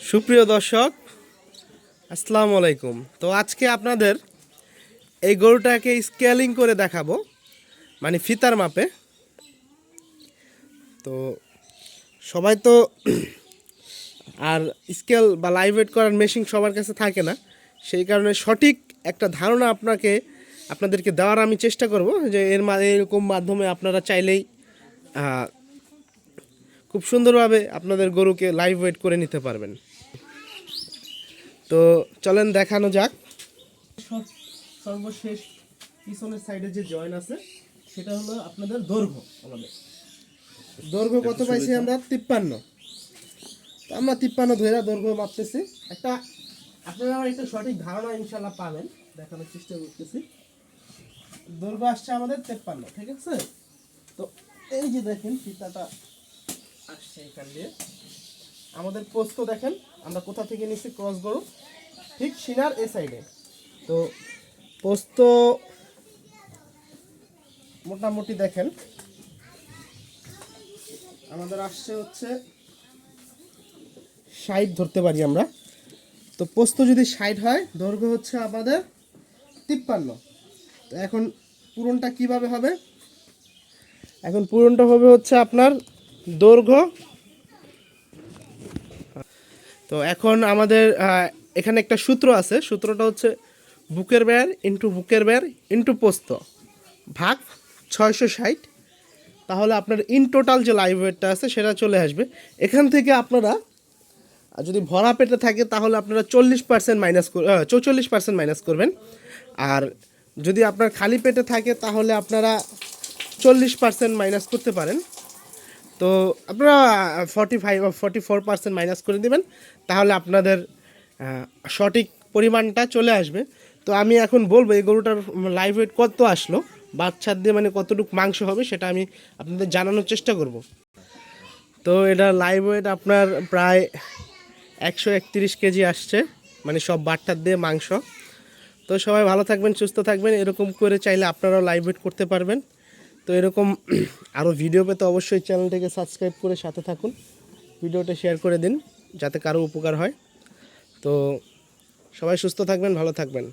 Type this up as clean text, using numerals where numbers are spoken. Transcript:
সুপ্রিয় দর্শক, আসসালামু আলাইকুম। তো আজকে আপনাদের এই গরুটাকে স্কেলিং করে দেখাবো, মানে ফিতার মাপে। তো সবাই তো আর স্কেল বা লাইভ ওয়েট করার মেশিন সবার কাছে থাকে না, সেই কারণে সঠিক একটা ধারণা আপনাদেরকে দেওয়ার আমি চেষ্টা করব, যে এরকম মাধ্যমে আপনারা চাইলেই খুব সুন্দরভাবে আপনাদের গরুকে লাইভ ওয়েট করে নিতে পারবেন। তো চলেন দেখানো যাক। সর্বশেষ পিছনের সাইডে যে জয়েন আছে সেটা হলো আপনাদের দৈর্ঘ্য। আমাদের দৈর্ঘ্য কত পাইছি আমরা? 53। তো আমরা 53 ধরে দৈর্ঘ্য মাপতেছি। আপনারা আমার একটা সঠিক ধারণা ইনশাল্লাহ পাবেন, দেখানোর চেষ্টা করতেছি। দৈর্ঘ্য আসছে আমাদের 53, ঠিক আছে? তো এই যে দেখেন ফিতাটা আসছে এখান দিয়ে। আমাদের পোস্ত দেখেন আমরা কোথা থেকে নিচ্ছি, ক্রস গরু ঠিক সিনার এ সাইডে। তো পোস্ত মোটামুটি দেখেন আমাদের আসছে হচ্ছে 60 ধরতে পারি আমরা। তো পোস্ত যদি 60 হয়, দৈর্ঘ্য হচ্ছে আমাদের 53। তো এখন পূরণটা কিভাবে হবে? এখন পূরণটা হবে হচ্ছে আপনার দৈর্ঘ্য। তো এখন আমাদের এখানে একটা সূত্র আছে, সূত্রটা হচ্ছে বুকের বের ইন্টু বুকের বের ইন্টু পোস্ত ভাগ 660। তাহলে আপনার ইন টোটাল যে লাইভ ওয়েটটা আছে সেটা চলে আসবে। এখান থেকে আপনারা যদি ভরা পেটে থাকে তাহলে আপনারা 40% মাইনাস 44% মাইনাস করবেন। আর যদি আপনার খালি পেটে থাকে তাহলে আপনারা 40% মাইনাস করতে পারেন। তো আপনারা 44% মাইনাস করে দিবেন, তাহলে আপনাদের সঠিক পরিমাণটা চলে আসবে। তো আমি এখন বলবো এই গরুটার লাইভ ওয়েট কত আসলো, বাচ্চার দিয়ে মানে কতটুকু মাংস হবে সেটা আমি আপনাদের জানানোর চেষ্টা করব। তো এটা লাইভ ওয়েট আপনার প্রায় 131 কেজি আসছে, মানে সব বাট্টার দিয়ে মাংস। তো সবাই ভালো থাকবেন, সুস্থ থাকবেন। এরকম করে চাইলে আপনারাও লাইভ ওয়েট করতে পারবেন। তো এরকম আরও ভিডিও পেতে অবশ্যই চ্যানেলটিকে সাবস্ক্রাইব করে সাথে থাকুন, ভিডিওটা শেয়ার করে দিন যাতে কারো উপকার হয়। তো সবাই সুস্থ থাকবেন, ভালো থাকবেন।